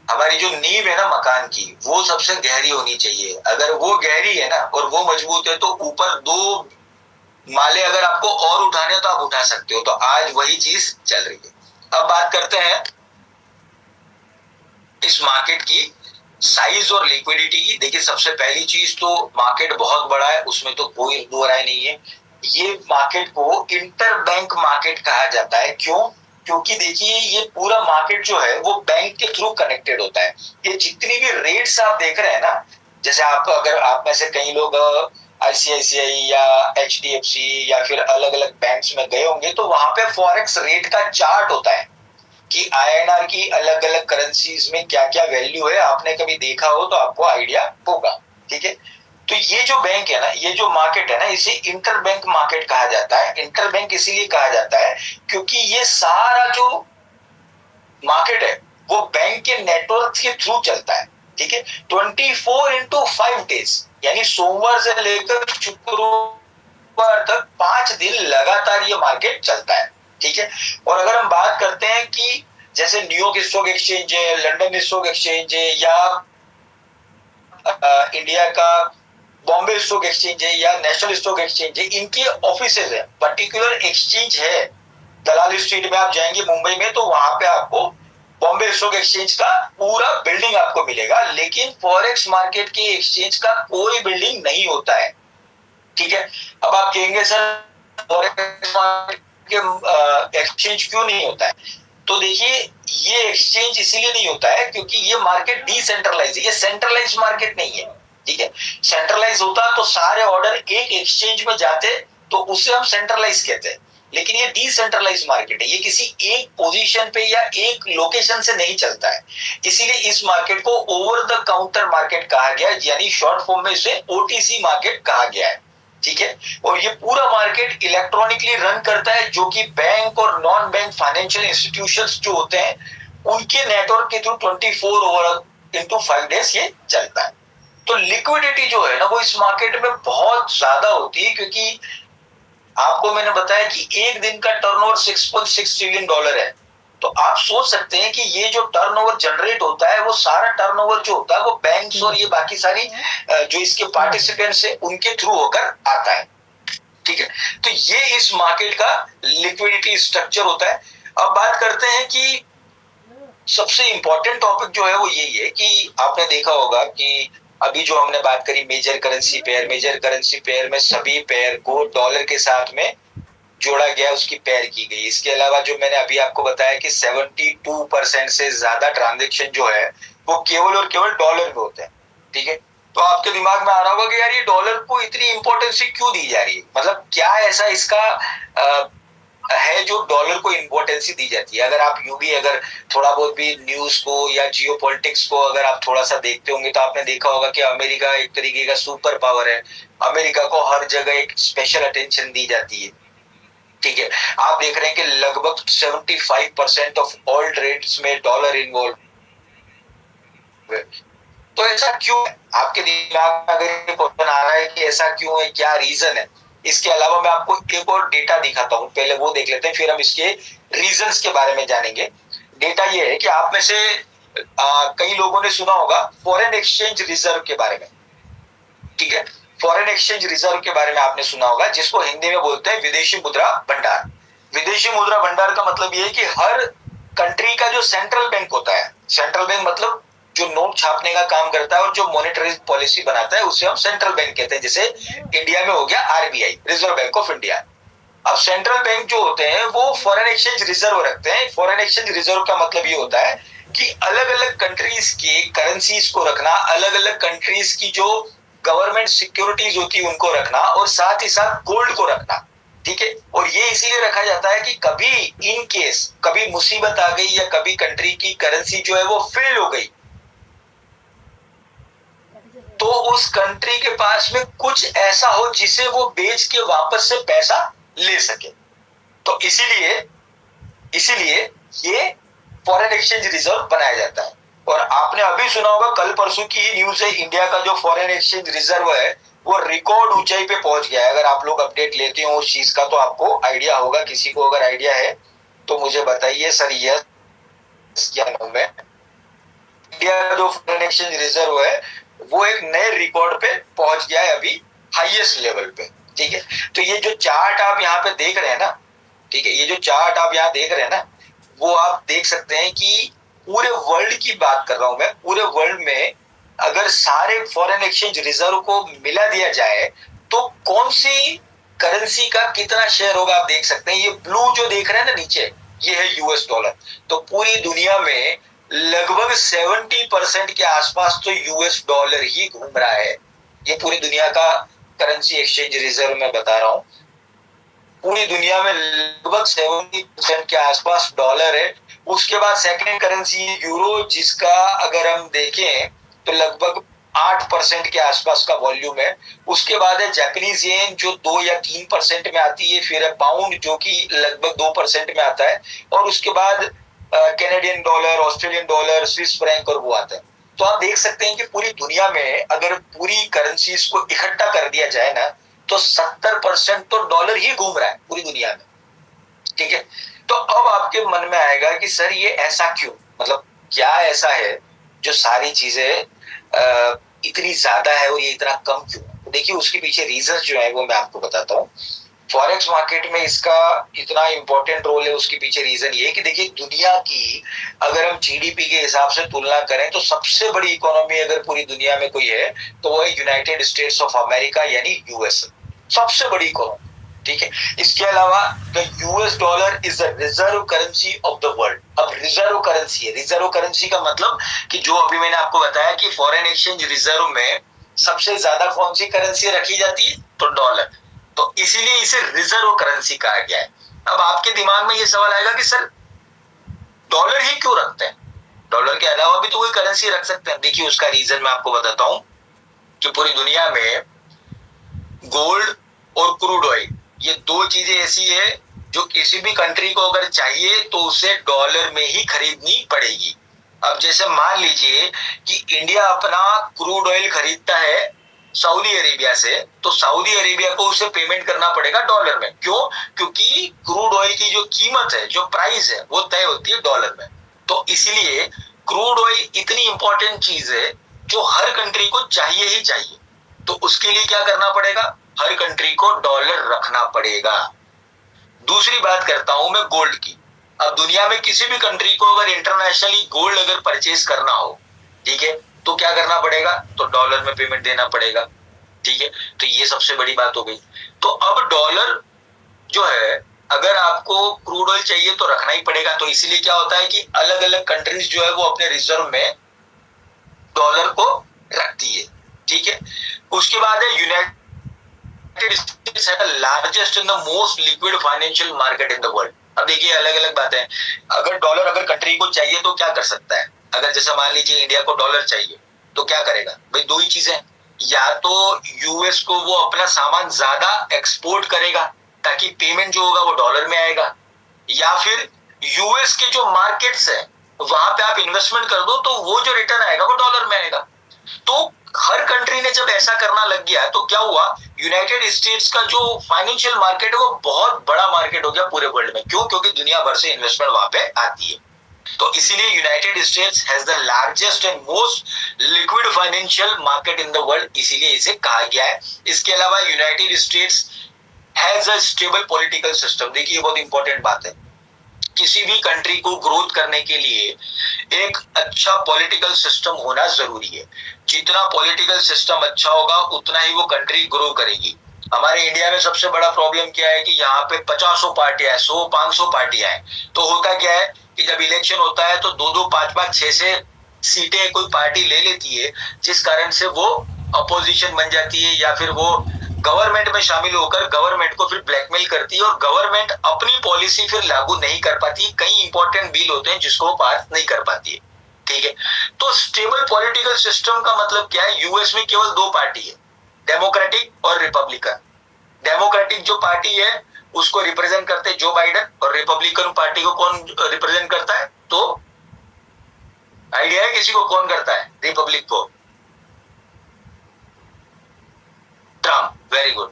हमारी जो नींव है ना मकान की, वो सबसे गहरी होनी चाहिए। अगर वो गहरी है ना और वो मजबूत है, तो ऊपर 2 माले अगर आपको और उठाने हो तो आप उठा सकते हो। तो आज वही चीज चल रही है। अब बात करते हैं इस मार्केट की साइज और लिक्विडिटी की। देखिए सबसे पहली चीज तो मार्केट बहुत बड़ा है, उसमें तो कोई दो राय नहीं है। ये मार्केट को इंटर बैंक मार्केट कहा जाता है। क्यों? क्योंकि देखिए ये पूरा मार्केट जो है वो बैंक के थ्रू कनेक्टेड होता है। ये जितनी भी रेट्स आप देख रहे हैं ना, जैसे अगर आप में से कई लोग आईसीआईसीआई या एचडीएफसी या फिर अलग अलग बैंक्स में गए होंगे, तो वहां पे फॉरेक्स रेट का चार्ट होता है कि आईएनआर की अलग अलग करेंसीज में क्या क्या वैल्यू है। आपने कभी देखा हो तो आपको आइडिया होगा। ठीक है, तो ये जो बैंक है ना, ये जो मार्केट है ना, इसे इंटर बैंक मार्केट कहा जाता है। इंटर बैंक इसीलिए कहा जाता है क्योंकि ये सारा जो मार्केट है वो बैंक के नेटवर्क के थ्रू चलता है। ठीक है, 24/5 यानी सोमवार से लेकर शुक्रवार तक 5 दिन लगातार ये मार्केट चलता है। ठीक है, और अगर हम बात करते हैं कि जैसे न्यूयॉर्क स्टॉक एक्सचेंज है, लंदन स्टॉक एक्सचेंज है, या इंडिया का बॉम्बे स्टॉक एक्सचेंज है या नेशनल स्टॉक एक्सचेंज है, इनके ऑफिसेज है, पर्टिकुलर एक्सचेंज है। दलाल स्ट्रीट में आप जाएंगे मुंबई में, तो वहां पे आपको बॉम्बे स्टॉक एक्सचेंज का पूरा बिल्डिंग आपको मिलेगा। लेकिन फॉरेक्स मार्केट के एक्सचेंज का कोई बिल्डिंग नहीं होता है। ठीक है, अब आप कहेंगे सर फॉरेक्स मार्केट के एक्सचेंज क्यों नहीं होता है? तो देखिए ये एक्सचेंज इसीलिए नहीं होता है क्योंकि ये मार्केट डिसेंट्रलाइज है, ये सेंट्रलाइज मार्केट नहीं है। ठीक है, सेंट्रलाइज होता तो सारे ऑर्डर एक एक्सचेंज में जाते, तो उसे हम सेंट्रलाइज कहते हैं। लेकिन ये डिसेंट्रलाइज मार्केट है, ये किसी एक पोजीशन पे या एक लोकेशन से नहीं चलता है। इसीलिए इस मार्केट को ओवर द काउंटर मार्केट कहा गया, यानी शॉर्ट फॉर्म में इसे ओटीसी मार्केट कहा गया है। ठीक है, और ये पूरा मार्केट इलेक्ट्रॉनिकली रन करता है, जो कि बैंक और नॉन बैंक फाइनेंशियल इंस्टीट्यूशंस जो होते हैं उनके नेटवर्क के थ्रू 24/5 डेज ये चलता है। तो लिक्विडिटी जो है ना, वो इस मार्केट में बहुत ज्यादा होती है, क्योंकि आपको मैंने बताया कि एक दिन का टर्नओवर $6.6 ट्रिलियन है। तो आप सोच सकते हैं कि ये जो टर्नओवर जनरेट होता है, वो सारा टर्नओवर जो होता है वो बैंक्स और ये बाकी सारी जो इसके पार्टिसिपेंट्स है उनके थ्रू होकर आता है। ठीक है, तो ये इस मार्केट का लिक्विडिटी स्ट्रक्चर होता है। अब बात करते हैं कि सबसे इंपॉर्टेंट टॉपिक जो है वो यही है कि आपने देखा होगा कि अभी जो हमने बात करी मेजर करेंसी पेयर में सभी पेयर को डॉलर के साथ में जोड़ा गया, उसकी पेयर की गई। इसके अलावा जो मैंने अभी आपको बताया कि 72% से ज्यादा ट्रांजेक्शन जो है वो केवल और केवल डॉलर में होते हैं। ठीक है, तो आपके दिमाग में आ रहा होगा कि यार ये डॉलर को इतनी इंपॉर्टेंस क्यों दी जा रही है, मतलब क्या ऐसा इसका है जो डॉलर को इंपॉर्टेंस दी जाती है। अगर आप यूं भी अगर थोड़ा बहुत भी न्यूज को या जियो पॉलिटिक्स को अगर आप थोड़ा सा देखते होंगे, तो आपने देखा होगा कि अमेरिका एक तरीके का सुपर पावर है। अमेरिका को हर जगह एक स्पेशल अटेंशन दी जाती है। ठीक है, आप देख रहे हैं कि लगभग 75% ऑफ ऑल ट्रेड्स में डॉलर इन्वॉल्व है। तो ऐसा क्यों है? आपके दिमाग में अगर क्वेश्चन आ रहा है कि ऐसा क्यों है, क्या रीजन है, इसके अलावा मैं आपको एक और डेटा दिखाता हूं। पहले वो देख लेते हैं, फिर हम इसके रीजंस के बारे में जानेंगे। डेटा ये है कि आप में से कई लोगों ने सुना होगा फॉरेन एक्सचेंज रिजर्व के बारे में। ठीक है, फॉरेन एक्सचेंज रिजर्व के बारे में आपने सुना होगा, जिसको हिंदी में बोलते हैं विदेशी मुद्रा भंडार। विदेशी मुद्रा भंडार का मतलब ये है कि हर कंट्री का जो सेंट्रल बैंक होता है, सेंट्रल बैंक मतलब जो नोट छापने का काम करता है और जो मॉनेटरी पॉलिसी बनाता है, उसे हम सेंट्रल बैंक कहते हैं। जैसे इंडिया में हो गया RBI, reserve bank of India. अब सेंट्रल बैंक जो होते हैं वो फॉरेन एक्सचेंज रिजर्व रखते हैं। फॉरेन एक्सचेंज रिजर्व का मतलब ये होता है कि अलग अलग कंट्रीज की करेंसीज को रखना, अलग अलग कंट्रीज की जो गवर्नमेंट सिक्योरिटीज होती है उनको रखना, और साथ ही साथ गोल्ड को रखना। ठीक है, और ये इसीलिए रखा जाता है कि कभी इन केस कभी मुसीबत आ गई या कभी कंट्री की करेंसी जो है वो फेल हो गई, तो उस कंट्री के पास में कुछ ऐसा हो जिसे वो बेच के वापस से पैसा ले सके। तो इसीलिए इसीलिए ये फॉरेन एक्सचेंज रिजर्व बनाया जाता है। और आपने अभी सुना होगा, कल परसों की ही न्यूज है, इंडिया का जो फॉरेन एक्सचेंज रिजर्व है वो रिकॉर्ड ऊंचाई पे पहुंच गया है। अगर आप लोग अपडेट लेते हो उस चीज का तो आपको आइडिया होगा, किसी को अगर आइडिया है तो मुझे बताइए सर, यस या नो में। इंडिया का जो फॉरेन एक्सचेंज रिजर्व है वो एक नए रिकॉर्ड पे पहुंच गया है अभी, हाईएस्ट लेवल पे। ठीक है, तो ये जो चार्ट आप यहाँ पे देख रहे हैं ना, ठीक है, ये जो चार्ट आप यहाँ देख रहे हैं ना, वो आप देख सकते हैं कि पूरे वर्ल्ड की बात कर रहा हूं मैं, पूरे वर्ल्ड में अगर सारे फॉरेन एक्सचेंज रिजर्व को मिला दिया जाए तो कौन सी करेंसी का कितना शेयर होगा आप देख सकते हैं। ये ब्लू जो देख रहे हैं ना नीचे, ये है यूएस डॉलर। तो पूरी दुनिया में लगभग 70% के आसपास तो यूएस डॉलर ही घूम रहा है। ये पूरी दुनिया का करेंसी एक्सचेंज रिजर्व मैं बता रहा हूं, पूरी दुनिया में लगभग 70% के आसपास डॉलर है। उसके बाद सेकंड करेंसी यूरो, जिसका अगर हम देखें तो लगभग 8% के आसपास का वॉल्यूम है। उसके बाद है जापानीज येन जो 2 या 3% में आती है, फिर है पाउंड जो कि लगभग 2% में आता है, और उसके बाद Canadian dollar, Australian dollar, Swiss franc और वो आता है। तो आप देख सकते हैं कि पूरी दुनिया में अगर पूरी करेंसीज को इकट्ठा कर दिया जाए ना तो 70% तो डॉलर ही घूम रहा है पूरी दुनिया में। ठीक है, तो अब आपके मन में आएगा कि सर ये ऐसा क्यों, मतलब क्या ऐसा है जो सारी चीजें इतनी ज्यादा है और ये इतना कम क्यों? तो देखिए उसके पीछे रीजन जो है वो मैं आपको बताता हूँ। फॉरेक्स मार्केट में इसका इतना इंपॉर्टेंट रोल है, उसके पीछे रीजन ये है कि देखिए दुनिया की अगर हम जीडीपी के हिसाब से तुलना करें तो सबसे बड़ी इकोनॉमी अगर पूरी दुनिया में कोई है तो वो है यूनाइटेड स्टेट्स ऑफ अमेरिका यानी यूएस, सबसे बड़ी इकोनॉमी। ठीक है, इसके अलावा the US dollar is the reserve currency of the world. अब रिजर्व करेंसी है, रिजर्व करेंसी का मतलब कि जो अभी मैंने आपको बताया कि फॉरेन एक्सचेंज रिजर्व में सबसे ज्यादा कौन सी करेंसी रखी जाती है, तो डॉलर, तो इसीलिए इसे रिजर्व करेंसी कहा गया है। अब आपके दिमाग में ये सवाल आएगा कि सर डॉलर ही क्यों रखते हैं, डॉलर के अलावा भी तो कोई करेंसी रख सकते हैं। देखिए उसका रीजन मैं आपको बताता हूं कि पूरी दुनिया में गोल्ड और क्रूड ऑयल, ये दो चीजें ऐसी है जो किसी भी कंट्री को अगर चाहिए तो उसे डॉलर में ही खरीदनी पड़ेगी। अब जैसे मान लीजिए कि इंडिया अपना क्रूड ऑयल खरीदता है सऊदी अरेबिया से, तो सऊदी अरेबिया को उसे पेमेंट करना पड़ेगा डॉलर में। क्यों? क्योंकि क्रूड ऑयल की जो कीमत है, जो प्राइस है, वो तय होती है डॉलर में। तो इसलिए क्रूड ऑयल इतनी इंपॉर्टेंट चीज है जो हर कंट्री को चाहिए ही चाहिए। तो उसके लिए क्या करना पड़ेगा, हर कंट्री को डॉलर रखना पड़ेगा। दूसरी बात करता हूं मैं गोल्ड की। अब दुनिया में किसी भी कंट्री को अगर इंटरनेशनली गोल्ड अगर परचेज करना हो, ठीक है, तो क्या करना पड़ेगा, तो डॉलर में पेमेंट देना पड़ेगा। ठीक है, तो ये सबसे बड़ी बात हो गई। तो अब डॉलर जो है, अगर आपको क्रूड ऑयल चाहिए तो रखना ही पड़ेगा। तो इसीलिए क्या होता है कि अलग अलग कंट्रीज जो है वो अपने रिजर्व में डॉलर को रखती है। ठीक है, उसके बाद है यूनाइटेड स्टेट्स है the largest and the most liquid financial market in the world. अब देखिए अलग अलग बातें हैं। अगर डॉलर अगर कंट्री को चाहिए तो क्या कर सकता है, अगर जैसे मान लीजिए इंडिया को डॉलर चाहिए तो क्या करेगा भाई, दो ही चीजें, या तो यूएस को वो अपना सामान ज्यादा एक्सपोर्ट करेगा ताकि पेमेंट जो होगा वो डॉलर में आएगा, या फिर यूएस के जो मार्केट्स है वहां पे आप इन्वेस्टमेंट कर दो तो वो जो रिटर्न आएगा वो डॉलर में आएगा। तो हर कंट्री ने जब ऐसा करना लग गया तो क्या हुआ, यूनाइटेड स्टेट्स का जो फाइनेंशियल मार्केट है वो बहुत बड़ा मार्केट हो गया पूरे वर्ल्ड में। क्यों? क्योंकि दुनिया भर से इन्वेस्टमेंट वहां पे आती है। तो इसीलिए United states has the largest and most liquid financial market in the world, इसीलिए इसे कहा गया है। इसके अलावा United states has a stable political system. देखिए बहुत इंपॉर्टेंट बात है, किसी भी कंट्री को ग्रोथ करने के लिए एक अच्छा पॉलिटिकल सिस्टम होना जरूरी है। जितना पॉलिटिकल सिस्टम अच्छा होगा उतना ही वो कंट्री ग्रो करेगी। हमारे इंडिया में सबसे बड़ा प्रॉब्लम क्या है कि यहाँ पे 50 पार्टियां, 100-500 पार्टियां हैं। तो होता क्या है कि जब इलेक्शन होता है तो 2-2, 5-5, 6-6 सीटें कोई पार्टी ले लेती है, जिस कारण से वो अपोजिशन बन जाती है, या फिर वो गवर्नमेंट में शामिल होकर गवर्नमेंट को फिर ब्लैकमेल करती है और गवर्नमेंट अपनी पॉलिसी फिर लागू नहीं कर पाती। कई इंपॉर्टेंट बिल होते हैं जिसको वो पास नहीं कर पाती है। ठीक है, तो स्टेबल पॉलिटिकल सिस्टम का मतलब क्या है, यूएस में केवल 2 पार्टी है, डेमोक्रेटिक और रिपब्लिकन। डेमोक्रेटिक जो पार्टी है उसको रिप्रेजेंट करते हैं जो बाइडेन, और रिपब्लिकन पार्टी को कौन रिप्रेजेंट करता है? तो आइडिया है किसी को कौन करता है रिपब्लिक को? ट्रम्प। वेरी गुड,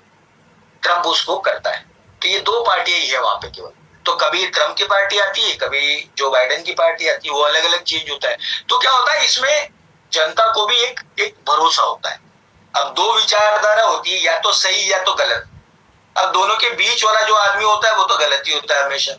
ट्रम्प उसको करता है। तो ये दो पार्टियां ही है वहां पे केवल। तो कभी ट्रम्प की पार्टी आती है, कभी जो बाइडेन की पार्टी आती है, वो अलग अलग चेंज होता है। तो क्या होता है इसमें, जनता को भी एक भरोसा होता है। अब दो विचारधारा होती है, या तो सही या तो गलत। अब दोनों के बीच वाला जो आदमी होता है वो तो गलत ही होता है हमेशा,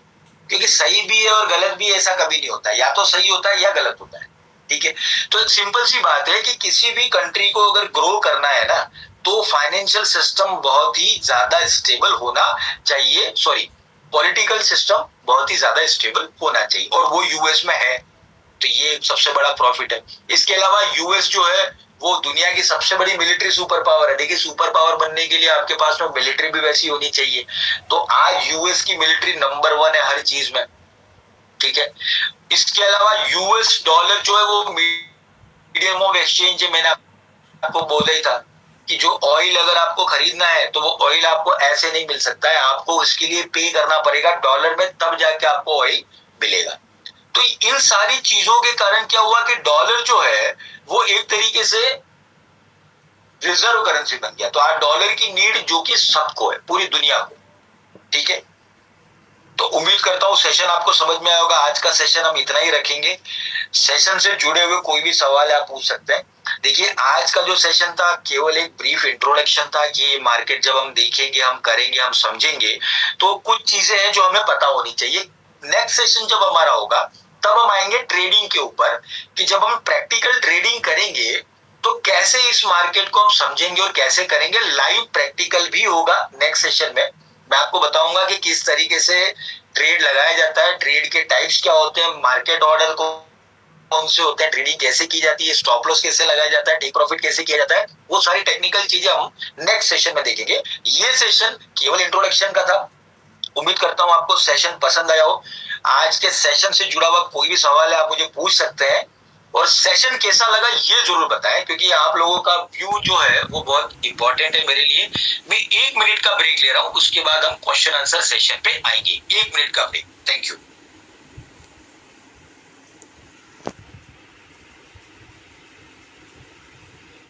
क्योंकि सही भी है और गलत भी, ऐसा कभी नहीं होता है। या तो सही होता है या गलत होता है, ठीक है। तो एक सिंपल सी बात है कि किसी भी कंट्री को अगर ग्रो करना है ना, तो फाइनेंशियल सिस्टम बहुत ही ज्यादा स्टेबल होना चाहिए, सॉरी, पॉलिटिकल सिस्टम बहुत ही ज्यादा स्टेबल होना चाहिए, और वो यूएस में है। तो ये सबसे बड़ा प्रॉफिट है। इसके अलावा यूएस जो है वो दुनिया की सबसे बड़ी मिलिट्री सुपर पावर है। देखिए, सुपर पावर बनने के लिए आपके पास में मिलिट्री भी वैसी होनी चाहिए। तो आज यूएस की मिलिट्री नंबर 1 है हर चीज में, ठीक है। इसके अलावा यूएस डॉलर जो है वो मीडियम ऑफ एक्सचेंज है। मैंने आपको बोला ही था कि जो ऑयल अगर आपको खरीदना है तो वो ऑयल आपको ऐसे नहीं मिल सकता है, आपको उसके लिए पे करना पड़ेगा डॉलर में, तब जाके आपको ऑयल मिलेगा। तो इन सारी चीजों के कारण क्या हुआ कि डॉलर जो है वो एक तरीके से रिजर्व करेंसी बन गया। तो आज डॉलर की नीड जो कि सबको है, पूरी दुनिया को, ठीक है। तो उम्मीद करता हूं सेशन आपको समझ में आया होगा। आज का सेशन हम इतना ही रखेंगे। सेशन से जुड़े हुए कोई भी सवाल आप पूछ सकते हैं। देखिए, आज का जो सेशन था केवल एक ब्रीफ इंट्रोडक्शन था कि मार्केट जब हम देखेंगे, हम करेंगे, हम समझेंगे, तो कुछ चीजें हैं जो हमें पता होनी चाहिए। नेक्स्ट सेशन जब हमारा होगा तब हम आएंगे ट्रेडिंग के ऊपर, कि जब हम प्रैक्टिकल ट्रेडिंग करेंगे तो कैसे इस मार्केट को हम समझेंगे और कैसे करेंगे। लाइव प्रैक्टिकल भी होगा नेक्स्ट सेशन में। मैं आपको बताऊंगा कि किस तरीके से ट्रेड लगाया जाता है, ट्रेड के टाइप्स क्या होते हैं, मार्केट ऑर्डर को कौन से होते हैं, ट्रेडिंग कैसे की जाती है, स्टॉप लॉस कैसे लगाया जाता है, टेक प्रॉफिट कैसे किया जाता है, वो सारी टेक्निकल चीजें हम नेक्स्ट सेशन में देखेंगे। ये सेशन केवल इंट्रोडक्शन का था। उम्मीद करता हूं आपको सेशन पसंद आया हो। आज के सेशन से जुड़ा हुआ कोई भी सवाल है आप मुझे पूछ सकते हैं, और सेशन कैसा लगा ये जरूर बताएं, क्योंकि आप लोगों का व्यू जो है वो बहुत इंपॉर्टेंट है मेरे लिए। मैं 1 मिनट का ब्रेक ले रहा हूं, उसके बाद हम क्वेश्चन आंसर सेशन पे आएंगे। 1 मिनट का ब्रेक। Thank you.